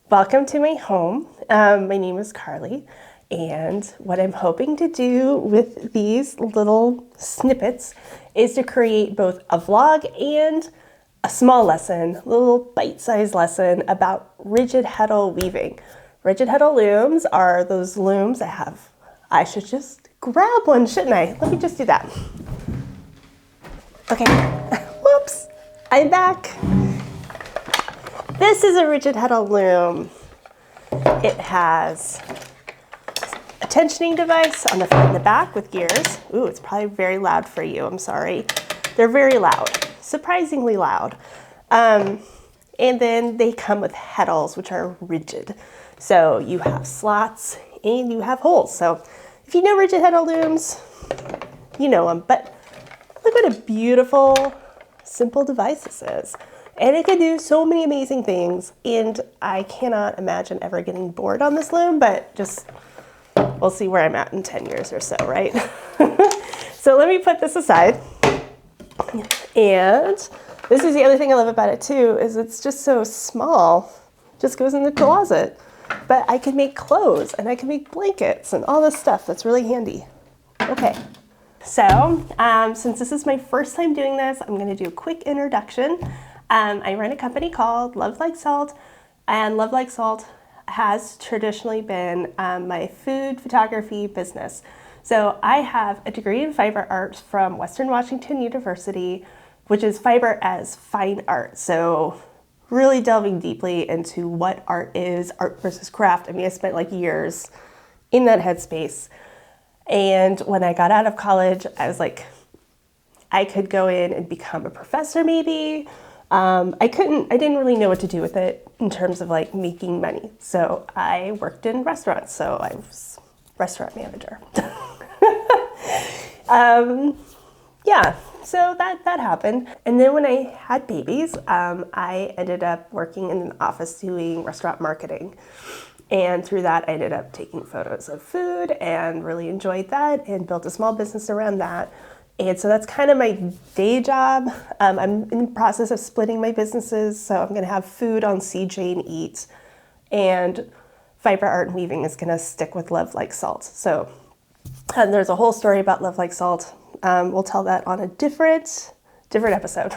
Welcome to my home. My name is Carly, and what I'm hoping to do with these little snippets is to create both a vlog and a small lesson, a little bite-sized lesson about rigid heddle weaving. Rigid heddle looms are those looms I should just grab one, shouldn't I? Let me just do that. Okay, whoops, I'm back. This is a rigid heddle loom. It has a tensioning device on the front and the back with gears. Ooh, it's probably very loud for you, I'm sorry. They're very loud, surprisingly loud. And then they come with heddles, which are rigid. So you have slots and you have holes. So if you know rigid heddle looms, you know them. But look what a beautiful, simple device this is. And it can do so many amazing things, and I cannot imagine ever getting bored on this loom, but just, we'll see where I'm at in 10 years or so, right? So let me put this aside. And this is the other thing I love about it too, is it's just so small, just goes in the closet. But I can make clothes, and I can make blankets, and all this stuff that's really handy. Okay, so since this is my first time doing this, I'm gonna do a quick introduction. I run a company called Love Like Salt, and Love Like Salt has traditionally been my food photography business. So I have a degree in fiber arts from Western Washington University, which is fiber as fine art. So really delving deeply into what art is, art versus craft. I mean, I spent like years in that headspace. And when I got out of college, I was like, I could go in and become a professor maybe. I didn't really know what to do with it in terms of like making money. So I worked in restaurants. So I was restaurant manager. Yeah, so that happened. And then when I had babies, I ended up working in an office doing restaurant marketing. And through that, I ended up taking photos of food and really enjoyed that and built a small business around that. And so that's kind of my day job. I'm in the process of splitting my businesses. So I'm gonna have food on CJ and Eat, and fiber art and weaving is gonna stick with Love Like Salt. So there's a whole story about Love Like Salt. We'll tell that on a different episode.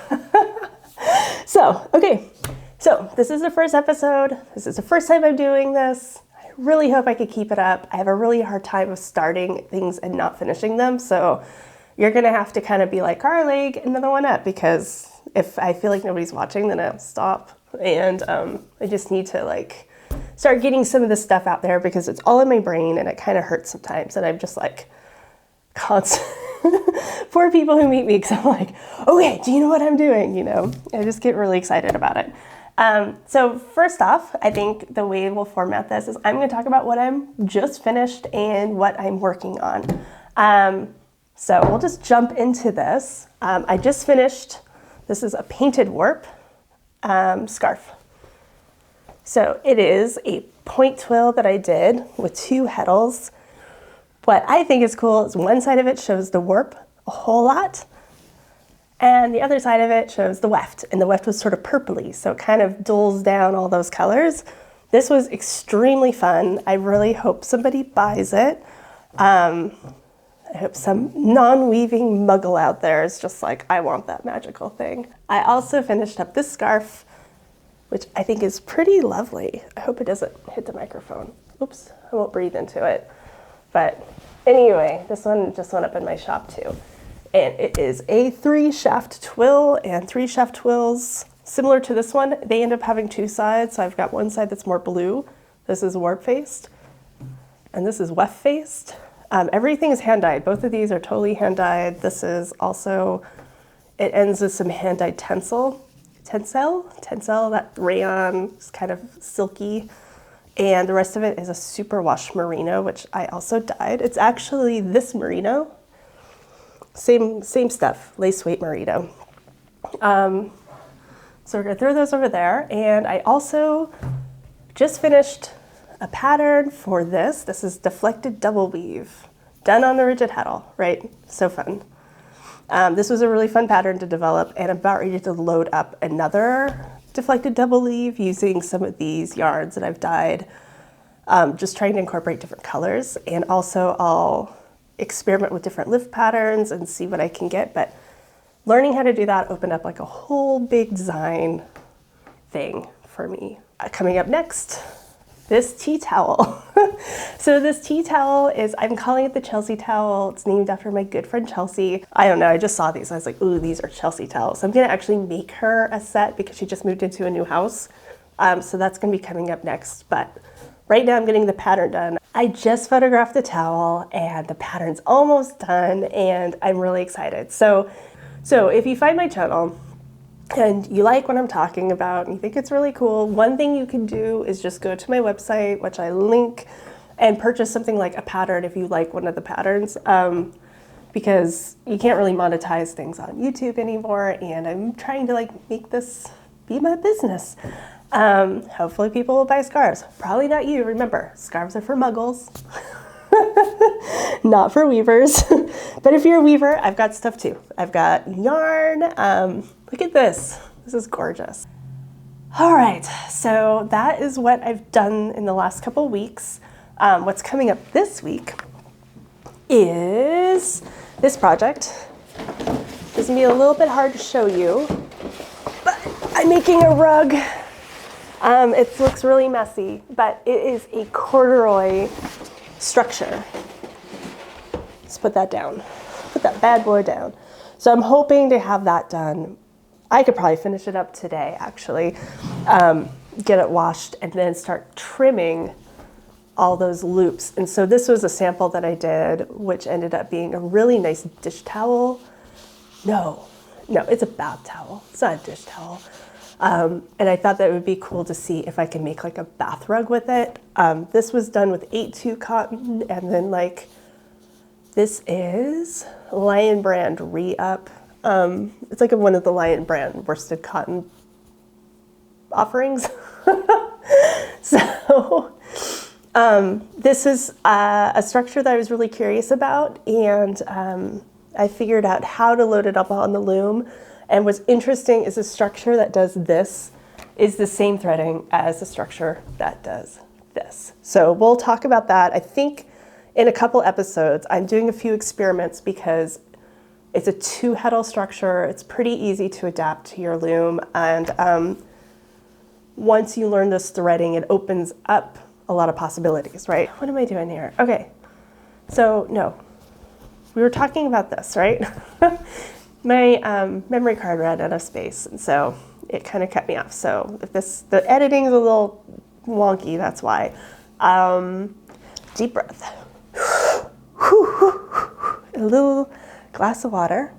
So, okay. So this is the first episode. This is the first time I'm doing this. I really hope I could keep it up. I have a really hard time of starting things and not finishing them. So you're gonna have to kind of be like, Carly, get another one up, because if I feel like nobody's watching, then I'll stop. And I just need to like start getting some of this stuff out there, because it's all in my brain and it kind of hurts sometimes. And I'm just like, poor people who meet me, because I'm like, okay, do you know what I'm doing? You know, I just get really excited about it. So first off, I think the way we'll format this is I'm gonna talk about what I'm just finished and what I'm working on. So we'll just jump into this. I just finished, this is a painted warp scarf. So it is a point twill that I did with 2 heddles. What I think is cool is one side of it shows the warp a whole lot, and the other side of it shows the weft. And the weft was sort of purpley, so it kind of dulls down all those colors. This was extremely fun. I really hope somebody buys it. I hope some non-weaving muggle out there is just like, I want that magical thing. I also finished up this scarf, which I think is pretty lovely. I hope it doesn't hit the microphone. Oops, I won't breathe into it. But anyway, this one just went up in my shop too. And it is a 3-shaft twill, and 3-shaft twills, similar to this one, they end up having 2 sides. So I've got one side that's more blue. This is warp-faced, and this is weft-faced. Everything is hand-dyed. Both of these are totally hand-dyed. This is also, it ends with some hand-dyed tencel, that rayon is kind of silky. And the rest of it is a superwash merino, which I also dyed. It's actually this merino, same stuff, lace weight merino. So we're gonna throw those over there. And I also just finished a pattern for this. This is deflected double weave, done on the rigid heddle, right? So fun. This was a really fun pattern to develop, and I'm about ready to load up another deflected double leaf using some of these yarns that I've dyed, just trying to incorporate different colors. And also I'll experiment with different lift patterns and see what I can get. But learning how to do that opened up like a whole big design thing for me. Coming up next, this tea towel. So this tea towel is, I'm calling it the Chelsea towel. It's named after my good friend Chelsea. I don't know, I just saw these. I was like, ooh, these are Chelsea towels. I'm gonna actually make her a set because she just moved into a new house. So that's gonna be coming up next. But right now I'm getting the pattern done. I just photographed the towel and the pattern's almost done and I'm really excited. So if you find my channel and you like what I'm talking about and you think it's really cool, one thing you can do is just go to my website, which I link, and purchase something like a pattern if you like one of the patterns, because you can't really monetize things on YouTube anymore, and I'm trying to like make this be my business. Hopefully people will buy scarves. Probably not you, remember, scarves are for muggles, not for weavers. But if you're a weaver, I've got stuff too. I've got yarn. Look at this. This is gorgeous. All right, so that is what I've done in the last couple weeks. What's coming up this week is this project. This is gonna be a little bit hard to show you, but I'm making a rug. It looks really messy, but it is a corduroy structure. Let's put that down. Put that bad boy down. So I'm hoping to have that done. I could probably finish it up today, actually. Get it washed and then start trimming all those loops. And so this was a sample that I did, which ended up being a really nice dish towel. No, it's a bath towel. It's not a dish towel. And I thought that it would be cool to see if I can make like a bath rug with it. This was done with 8/2 cotton, and then like, this is Lion Brand Re-Up. It's like one of the Lion Brand worsted cotton offerings. So this is a structure that I was really curious about, and I figured out how to load it up on the loom. And what's interesting is the structure that does this is the same threading as the structure that does this. So we'll talk about that. I think in a couple episodes, I'm doing a few experiments because it's a 2 heddle structure. It's pretty easy to adapt to your loom. And once you learn this threading, it opens up a lot of possibilities, right? What am I doing here? Okay, so no, we were talking about this, right? My memory card ran out of space, and so it kind of cut me off. So if the editing is a little wonky, that's why. Deep breath. A little glass of water.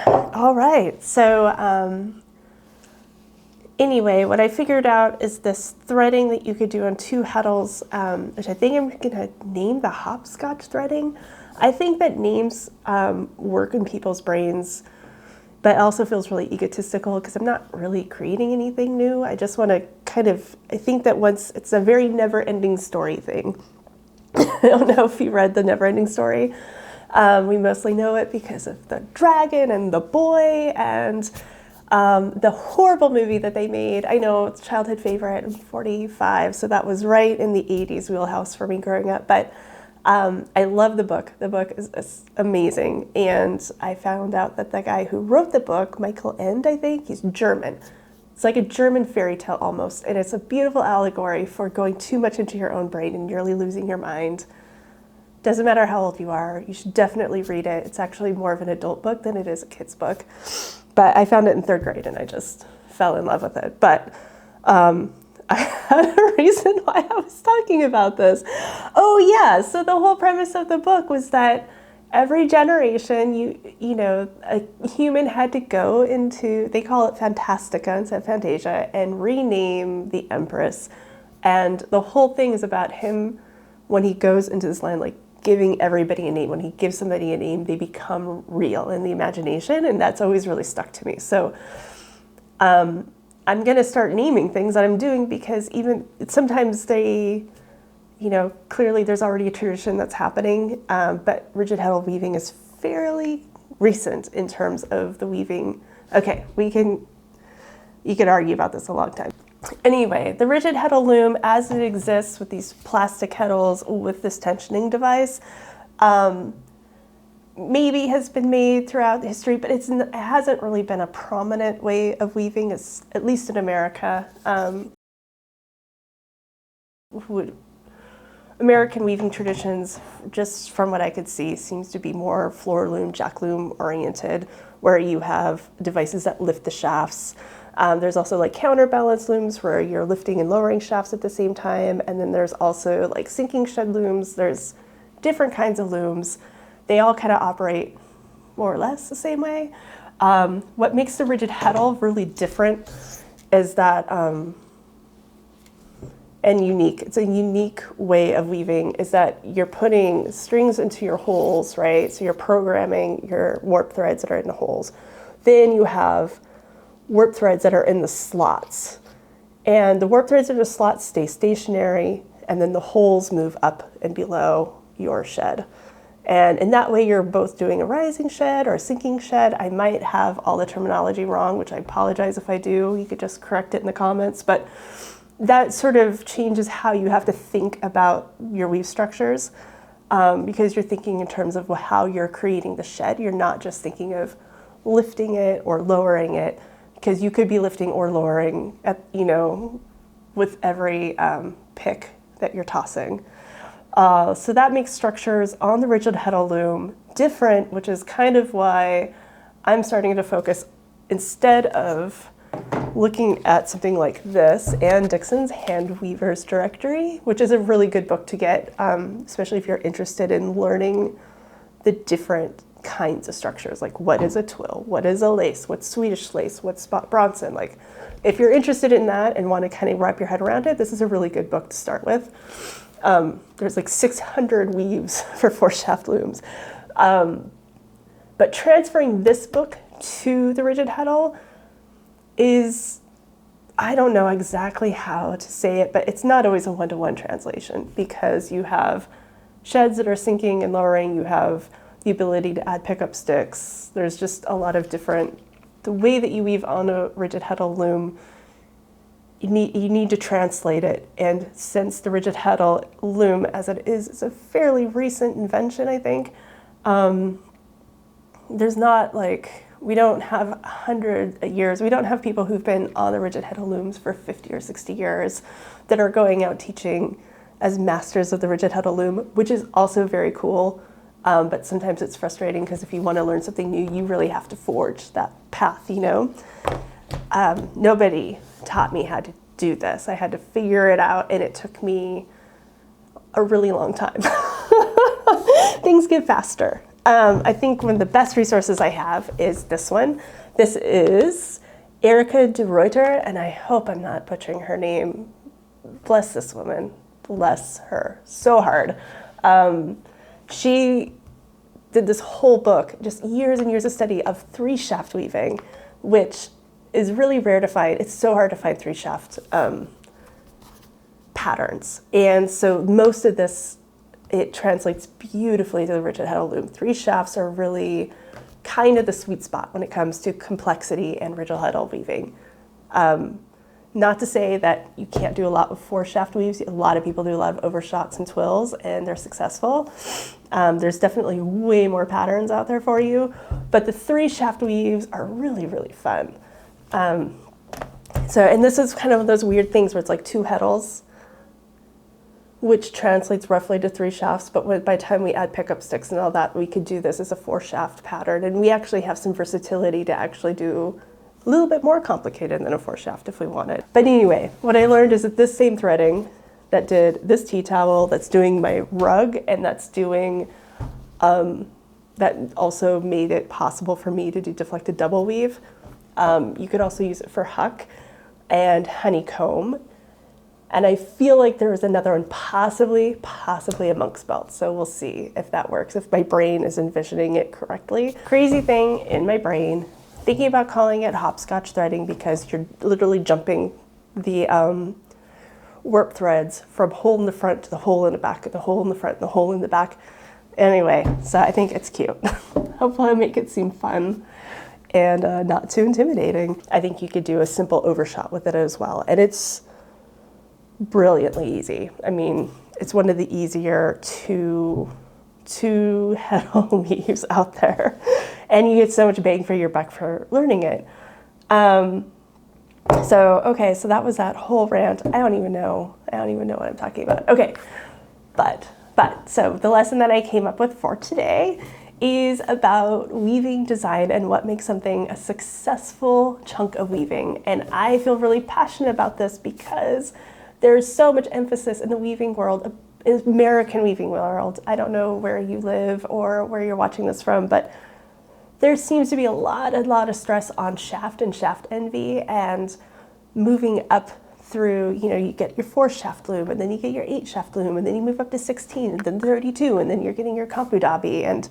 All right, so anyway, what I figured out is this threading that you could do on 2 heddles, which I think I'm gonna name the Hopscotch threading. I think that names work in people's brains, but also feels really egotistical because I'm not really creating anything new. I just want to I think that once it's a very never-ending story thing. I don't know if you read the Never-Ending Story. We mostly know it because of the dragon and the boy and the horrible movie that they made. I know it's a childhood favorite. I'm 45, so that was right in the 80s wheelhouse for me growing up. But I love the book. The book is amazing. And I found out that the guy who wrote the book, Michael Ende, I think, he's German. It's like a German fairy tale almost. And it's a beautiful allegory for going too much into your own brain and nearly losing your mind. Doesn't matter how old you are, you should definitely read it. It's actually more of an adult book than it is a kid's book. But I found it in 3rd grade and I just fell in love with it. But I had a reason why I was talking about this. Oh yeah, so the whole premise of the book was that every generation, you know, a human had to go into, they call it Fantastica instead of Fantasia, and rename the Empress. And the whole thing is about him when he goes into this land, like giving everybody a name. When he gives somebody a name, they become real in the imagination, and that's always really stuck to me. So I'm gonna start naming things that I'm doing because even sometimes they, you know, clearly there's already a tradition that's happening, but rigid heddle weaving is fairly recent in terms of the weaving. Okay, we can You could argue about this a long time. Anyway, the rigid heddle loom as it exists with these plastic heddles with this tensioning device, maybe has been made throughout history, but it hasn't really been a prominent way of weaving, at least in America. American weaving traditions, just from what I could see, seems to be more floor loom, jack loom oriented, where you have devices that lift the shafts. There's also like counterbalance looms where you're lifting and lowering shafts at the same time. And then there's also like sinking shed looms. There's different kinds of looms. They all kind of operate more or less the same way. What makes the rigid heddle really different is that, and unique, it's a unique way of weaving, is that you're putting strings into your holes, right? So you're programming your warp threads that are in the holes. Then you have warp threads that are in the slots. And the warp threads in the slots stay stationary, and then the holes move up and below your shed. And in that way, you're both doing a rising shed or a sinking shed. I might have all the terminology wrong, which I apologize if I do. You could just correct it in the comments. But that sort of changes how you have to think about your weave structures, because you're thinking in terms of how you're creating the shed. You're not just thinking of lifting it or lowering it, because you could be lifting or lowering at, with every pick that you're tossing. So that makes structures on the rigid heddle loom different, which is kind of why I'm starting to focus, instead of looking at something like this, Anne Dixon's Hand Weaver's Directory, which is a really good book to get, especially if you're interested in learning the different kinds of structures, like what is a twill, what is a lace, what's Swedish lace, what's spot Bronson. Like, if you're interested in that and want to kind of wrap your head around it, this is a really good book to start with. There's like 600 weaves for 4-shaft looms. But transferring this book to the rigid heddle is, I don't know exactly how to say it, but it's not always a one-to-one translation, because you have sheds that are sinking and lowering, you have the ability to add pickup sticks. There's just a lot of different, the way that you weave on a rigid heddle loom, you need to translate it. And since the rigid heddle loom as it is a fairly recent invention, I think, there's not like, we don't have 100 years, we don't have people who've been on the rigid heddle looms for 50 or 60 years that are going out teaching as masters of the rigid heddle loom, which is also very cool. But sometimes it's frustrating, because if you want to learn something new, you really have to forge that path, Nobody taught me how to do this. I had to figure it out, and it took me a really long time. Things get faster. I think one of the best resources I have is this one. This is Erica de Ruyter, and I hope I'm not butchering her name. Bless this woman. Bless her. So hard. She did this whole book, just years and years of study of 3-shaft weaving, which is really rare to find. It's so hard to find 3-shaft patterns. And so most of this, it translates beautifully to the rigid heddle loom. 3 shafts are really kind of the sweet spot when it comes to complexity and rigid heddle weaving. Not to say that you can't do a lot with 4-shaft weaves. A lot of people do a lot of overshots and twills, and they're successful. There's definitely way more patterns out there for you, but the 3-shaft weaves are really, really fun. And this is kind of those weird things where it's like 2 heddles, which translates roughly to 3 shafts, but by the time we add pickup sticks and all that, we could do this as a 4-shaft pattern, and we actually have some versatility to actually do a little bit more complicated than a 4-shaft if we wanted. But anyway, what I learned is that this same threading that did this tea towel, that's doing my rug, and that's doing, that also made it possible for me to do deflected double weave. You could also use it for huck and honeycomb. And I feel like there is another one, possibly a monk's belt. So we'll see if that works, if my brain is envisioning it correctly. Crazy thing in my brain, thinking about calling it hopscotch threading, because you're literally jumping the warp threads from hole in the front to the hole in the back, the hole in the front, the hole in the back. Anyway, so I think it's cute. Hopefully I'll make it seem fun. and not too intimidating. I think you could do a simple overshot with it as well. And it's brilliantly easy. I mean, it's one of the easier two heddle weaves out there. And you get so much bang for your buck for learning it. Okay, so that was that whole rant. I don't even know what I'm talking about. Okay, so the lesson that I came up with for today is about weaving design and what makes something a successful chunk of weaving. And I feel really passionate about this because there's so much emphasis in the weaving world, American weaving world. I don't know where you live or where you're watching this from, but there seems to be a lot of stress on shaft and shaft envy, and moving up through, you get your 4-shaft loom, and then you get your 8-shaft loom, and then you move up to 16, and then 32, and then you're getting your kombudabi, and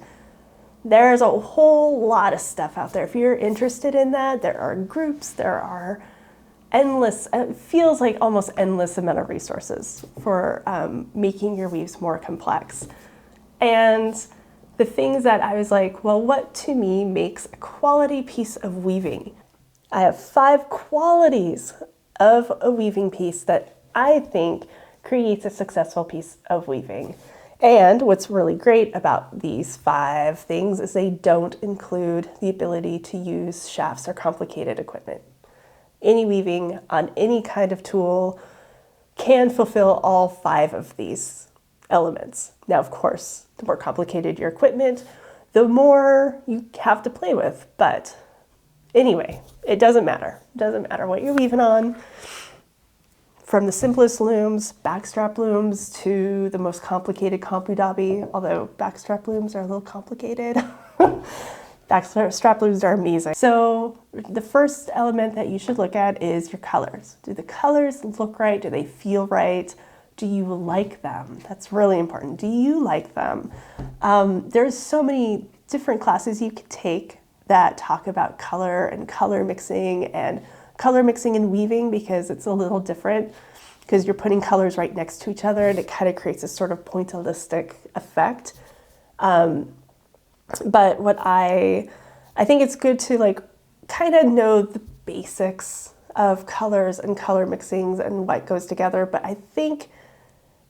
there's a whole lot of stuff out there. If you're interested in that, there are groups, there are endless, it feels like almost endless amount of resources for making your weaves more complex. And the things that I was like, well, what to me makes a quality piece of weaving? I have 5 qualities of a weaving piece that I think creates a successful piece of weaving. And what's really great about these 5 things is they don't include the ability to use shafts or complicated equipment. Any weaving on any kind of tool can fulfill all 5 of these elements. Now, of course, the more complicated your equipment, the more you have to play with. But anyway, it doesn't matter. It doesn't matter what you're weaving on. From the simplest looms, backstrap looms, to the most complicated kombudabi, although backstrap looms are a little complicated. Backstrap looms are amazing. So the first element that you should look at is your colors. Do the colors look right? Do they feel right? Do you like them? That's really important. Do you like them? There's so many different classes you could take that talk about color and color mixing and weaving, because it's a little different, because you're putting colors right next to each other and it kind of creates a sort of pointillistic effect. But what I think it's good to kind of know the basics of colors and color mixings and what goes together. But I think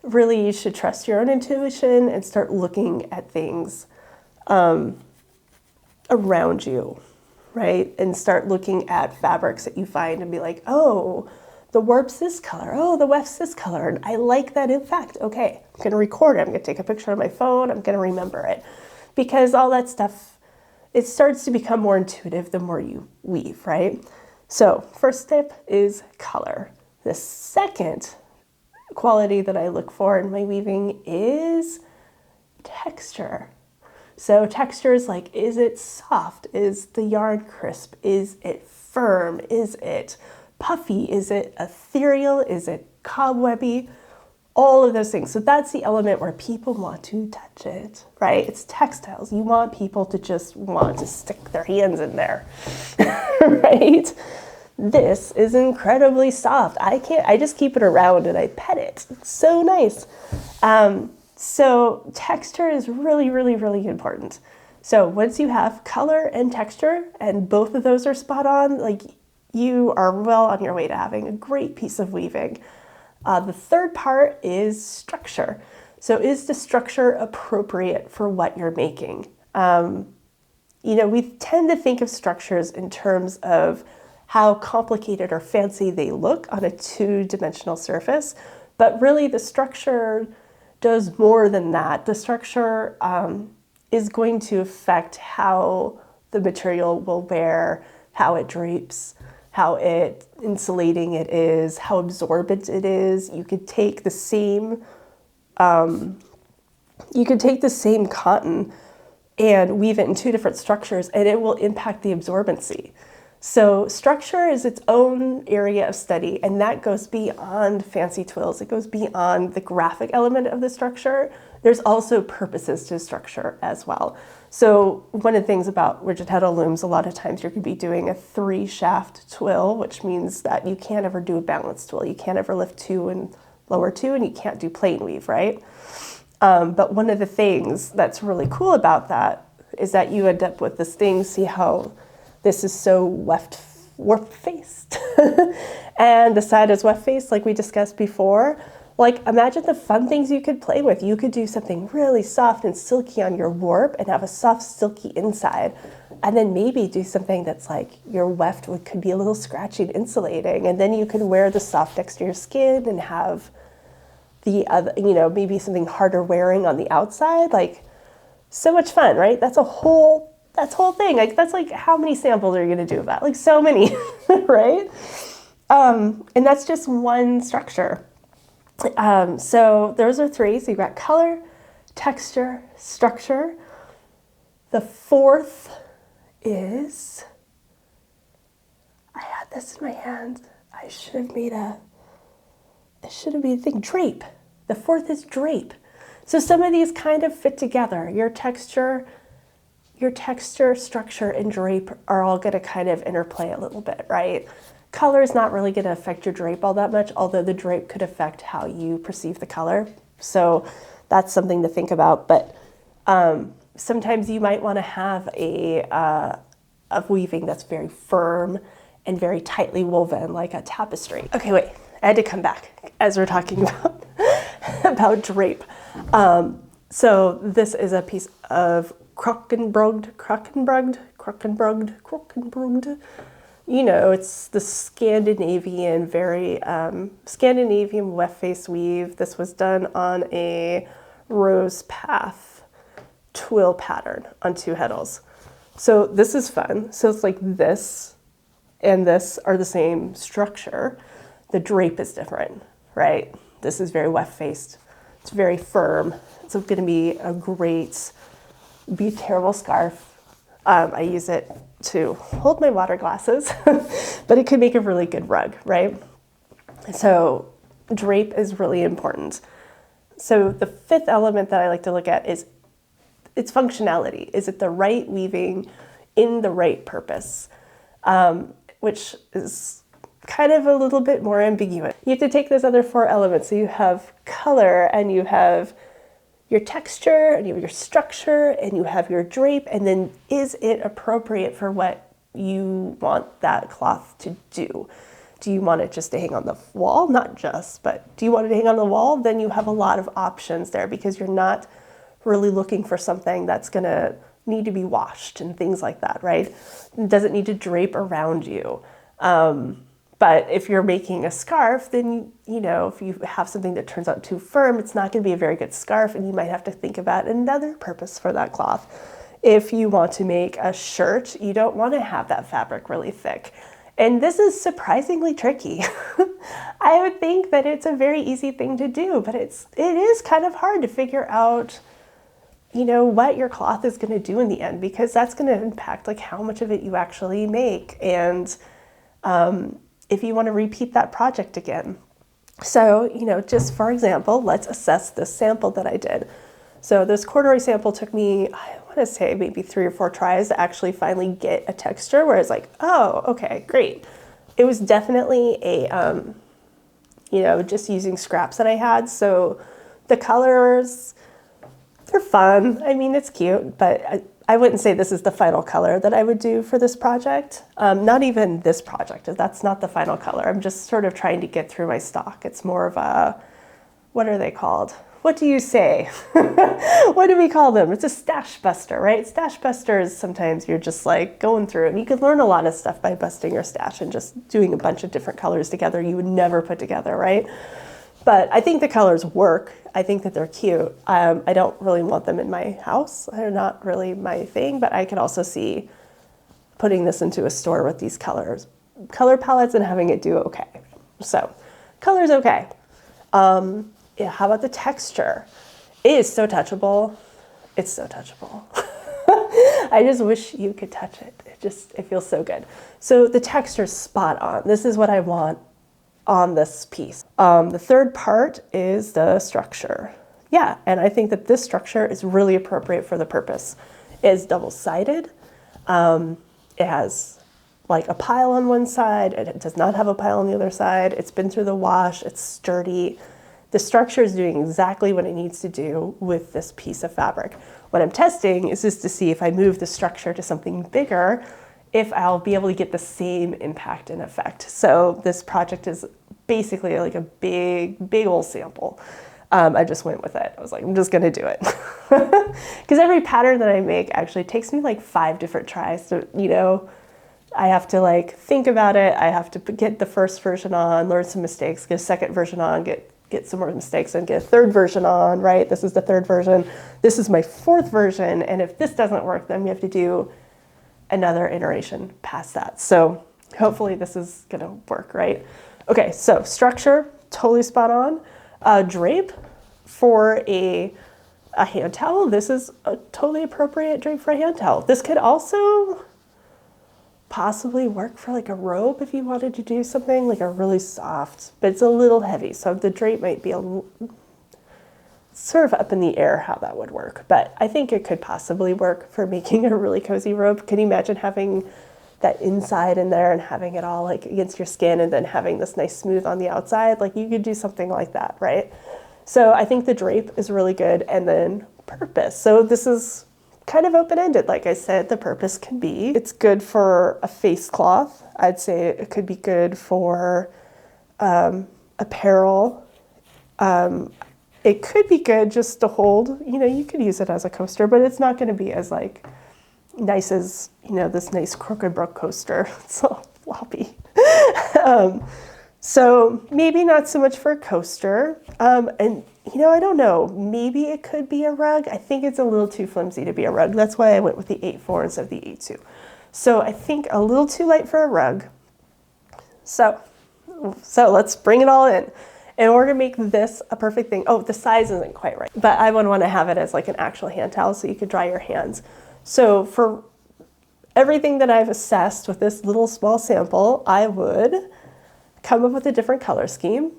really you should trust your own intuition and start looking at things around you, right? And start looking at fabrics that you find and be like, oh, the warp's this color. Oh, the weft's this color. And I like that. In fact, okay, I'm going to record it. I'm going to take a picture on my phone. I'm going to remember it. Because all that stuff, it starts to become more intuitive the more you weave, right? So first step is color. The second quality that I look for in my weaving is texture. So texture is like, is it soft? Is the yarn crisp? Is it firm? Is it puffy? Is it ethereal? Is it cobwebby? All of those things. So that's the element where people want to touch it, right? It's textiles. You want people to just want to stick their hands in there, right? This is incredibly soft. I just keep it around and I pet it. It's so nice. So texture is really, really, really important. So once you have color and texture and both of those are spot on, you are well on your way to having a great piece of weaving. The third part is structure. So is the structure appropriate for what you're making? We tend to think of structures in terms of how complicated or fancy they look on a 2-dimensional surface, but really the structure does more than that. The structure is going to affect how the material will wear, how it drapes, how insulating it is, how absorbent it is. You could take the same cotton and weave it in 2 different structures, and it will impact the absorbency. So structure is its own area of study, and that goes beyond fancy twills. It goes beyond the graphic element of the structure. There's also purposes to structure as well. So one of the things about rigid heddle looms, a lot of times you're going to be doing a 3-shaft twill, which means that you can't ever do a balanced twill. You can't ever lift 2 and lower 2, and you can't do plain weave, right? But one of the things that's really cool about that is that you end up with this thing, see how this is so warp-faced. And the side is weft-faced, like we discussed before. Like, imagine the fun things you could play with. You could do something really soft and silky on your warp and have a soft, silky inside. And then maybe do something that's like your weft could be a little scratchy and insulating. And then you could wear the soft next to your skin and have the other, you know, maybe something harder wearing on the outside. Like, so much fun, right? That's whole thing. Like, that's like, how many samples are you going to do of that? Like, so many, right? And that's just one structure. So those are three. So you've got color, texture, structure. The fourth is, I had this in my hand. I should have made a thing, drape. The fourth is drape. So some of these kind of fit together. Your texture, structure, and drape are all going to kind of interplay a little bit, right? Color is not really going to affect your drape all that much, although the drape could affect how you perceive the color. So that's something to think about. But sometimes you might want to have a weaving that's very firm and very tightly woven, like a tapestry. Okay, wait, I had to come back as we're talking about, about drape. So this is a piece of crockenbrugd. You know, it's the Scandinavian, very Scandinavian weft-face weave. This was done on a rose path twill pattern on 2 heddles. So this is fun. So it's like this and this are the same structure. The drape is different, right? This is very weft-faced. It's very firm. It's going to be a great, be a terrible scarf. I use it to hold my water glasses, but it could make a really good rug, right? So drape is really important. So the fifth element that I like to look at is its functionality. Is it the right weaving in the right purpose? Which is kind of a little bit more ambiguous. You have to take those other 4 elements. So you have color, and you have your texture, and you have your structure, and you have your drape, and then is it appropriate for what you want that cloth to do? Do you want it just to hang on the wall? Not just, but do you want it to hang on the wall? Then you have a lot of options there, because you're not really looking for something that's gonna need to be washed and things like that, right? It doesn't need to drape around you. But if you're making a scarf, then, you know, if you have something that turns out too firm, it's not going to be a very good scarf, and you might have to think about another purpose for that cloth. If you want to make a shirt, you don't want to have that fabric really thick. And this is surprisingly tricky. I would think that it's a very easy thing to do, but it is kind of hard to figure out, you know, what your cloth is going to do in the end, because that's going to impact like how much of it you actually make, and if you want to repeat that project again. So, you know, just for example, let's assess this sample that I did. So this corduroy sample took me, I want to say maybe 3 or 4 tries to actually finally get a texture where it's like, oh, okay, great. It was definitely a, you know, just using scraps that I had. So the colors, they're fun. I mean, it's cute, but I wouldn't say this is the final color that I would do for this project. Not even this project, that's not the final color. I'm just sort of trying to get through my stock. It's more of a, what are they called? What do you say? What do we call them? It's a stash buster, right? Stash busters, sometimes you're just like going through it, and you can learn a lot of stuff by busting your stash and just doing a bunch of different colors together you would never put together, right? But I think the colors work. I think that they're cute. I don't really want them in my house. They're not really my thing, but I could also see putting this into a store with these color palettes and having it do okay. So color's okay. Yeah, how about the texture? It is so touchable. It's so touchable. I just wish you could touch it. It feels so good. So the texture's spot on. This is what I want on this piece. The third part is the structure. Yeah, and I think that this structure is really appropriate for the purpose. It's double-sided. It has like a pile on one side, and it does not have a pile on the other side. It's been through the wash, it's sturdy. The structure is doing exactly what it needs to do with this piece of fabric. What I'm testing is just to see if I move the structure to something bigger, if I'll be able to get the same impact and effect. So this project is basically like a big old sample. I just went with it. I was like, I'm just gonna do it. Because every pattern that I make actually takes me like 5 different tries. So, you know, I have to like think about it. I have to get the first version on, learn some mistakes, get a second version on, get some more mistakes, and get a third version on, right? This is the 3rd version. This is my 4th version. And if this doesn't work, then we have to do another iteration past that. So hopefully this is gonna work, right? Okay, so structure, totally spot on. Drape for a hand towel. This is a totally appropriate drape for a hand towel. This could also possibly work for like a robe if you wanted to do something like a really soft, but it's a little heavy. So the drape might be sort of up in the air how that would work. But I think it could possibly work for making a really cozy robe. Can you imagine having that inside in there and having it all like against your skin and then having this nice smooth on the outside? Like you could do something like that, right? So I think the drape is really good. And then purpose. So this is kind of open-ended. Like I said, the purpose can be, it's good for a face cloth. I'd say it could be good for apparel. It could be good just to hold, you know, you could use it as a coaster, but it's not going to be as like nice as, you know, this nice Crooked Brook coaster. It's all floppy. So maybe not so much for a coaster. And, you know, I don't know, maybe it could be a rug. I think it's a little too flimsy to be a rug. That's why I went with the 8.4 instead of the 8.2. So I think a little too light for a rug. So let's bring it all in. In order to make this a perfect thing, oh, the size isn't quite right, but I would want to have it as like an actual hand towel so you could dry your hands. So for everything that I've assessed with this little small sample, I would come up with a different color scheme.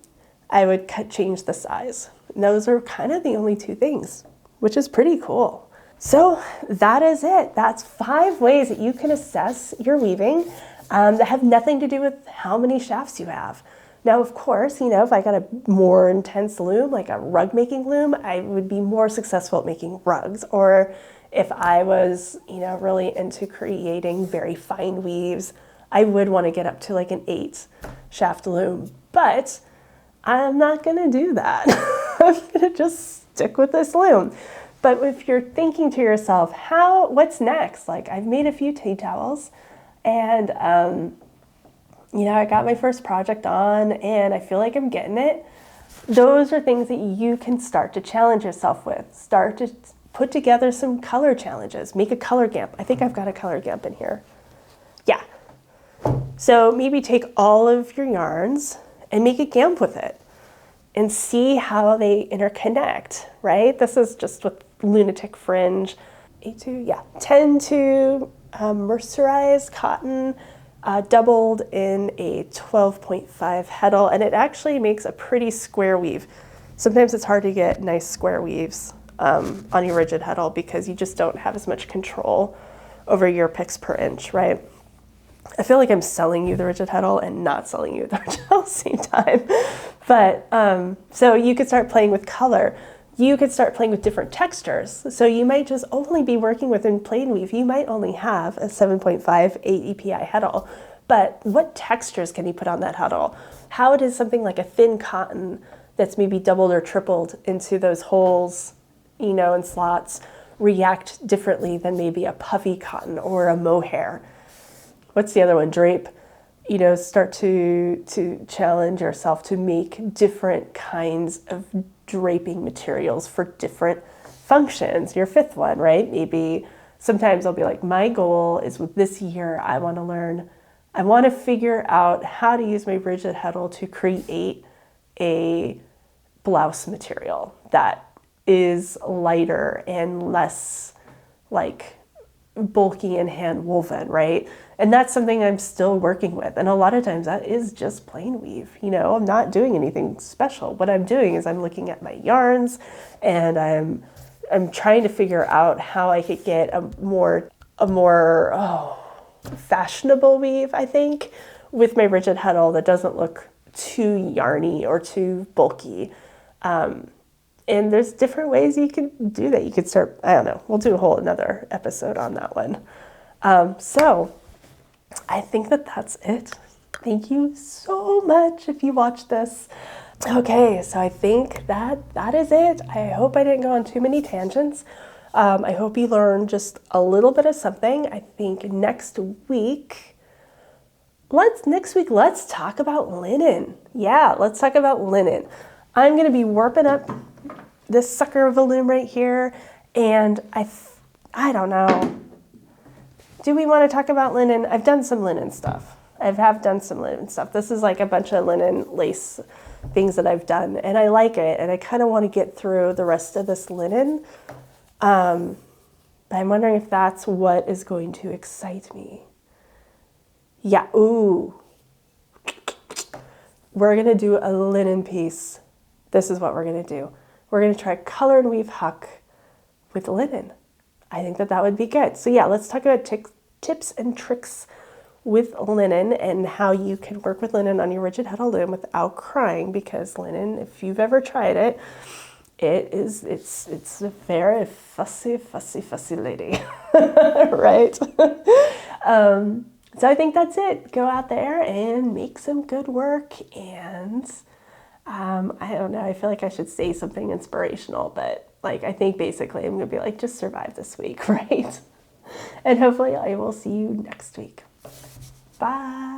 I would change the size. And those are kind of the only 2 things, which is pretty cool. So that is it. That's 5 ways that you can assess your weaving that have nothing to do with how many shafts you have. Now, of course, you know, if I got a more intense loom, like a rug making loom, I would be more successful at making rugs. Or if I was, you know, really into creating very fine weaves, I would want to get up to like an 8 shaft loom. But I'm not going to do that. I'm going to just stick with this loom. But if you're thinking to yourself, what's next? Like I've made a few tea towels and, you know, I got my first project on and I feel like I'm getting it. Those are things that you can start to challenge yourself with. Start to put together some color challenges. Make a color gamp. I think I've got a color gamp in here. Yeah. So maybe take all of your yarns and make a gamp with it and see how they interconnect, right? This is just with Lunatic Fringe. 8-2, yeah. 10-2 mercerized cotton. Doubled in a 12.5 Heddle, and it actually makes a pretty square weave. Sometimes it's hard to get nice square weaves on your rigid Heddle because you just don't have as much control over your picks per inch, right? I feel like I'm selling you the rigid Heddle and not selling you the rigid Heddle at the same time. But so you could start playing with color. You could start playing with different textures. So you might just only be working with in plain weave. You might only have a 7.5, 8 EPI Heddle, but what textures can you put on that Heddle? How does something like a thin cotton that's maybe doubled or tripled into those holes, you know, and slots react differently than maybe a puffy cotton or a mohair? What's the other one? Drape. You know, start to challenge yourself to make different kinds of draping materials for different functions. Your 5th one, right? Maybe sometimes I'll be like, my goal is with this year, I want to figure out how to use my rigid Heddle to create a blouse material that is lighter and less like bulky and hand woven, right? And that's something I'm still working with. And a lot of times that is just plain weave. You know, I'm not doing anything special. What I'm doing is I'm looking at my yarns and I'm trying to figure out how I could get a more fashionable weave, I think, with my rigid Heddle that doesn't look too yarny or too bulky. And there's different ways you can do that. You could start, I don't know, we'll do a whole another episode on that one. So I think that that's it. Thank you so much if you watched this. Okay, so I think that is it. I hope I didn't go on too many tangents. I hope you learned just a little bit of something. I think next week, let's talk about linen. Yeah, let's talk about linen. I'm gonna be warping up this sucker of a loom right here, and I don't know. Do we want to talk about linen? I've done some linen stuff. Have done some linen stuff. This is like a bunch of linen lace things that I've done, and I like it, and I kind of want to get through the rest of this linen. But I'm wondering if that's what is going to excite me. Yeah, ooh. We're gonna do a linen piece. This is what we're gonna do. We're gonna try color and weave huck with linen. I think that would be good. So yeah, let's talk about tips and tricks with linen and how you can work with linen on your rigid heddle loom without crying, because linen, if you've ever tried it, it's a very fussy lady, right? So I think that's it. Go out there and make some good work, and I don't know, I feel like I should say something inspirational, but like, I think basically I'm gonna be like, just survive this week, right? And hopefully I will see you next week. Bye.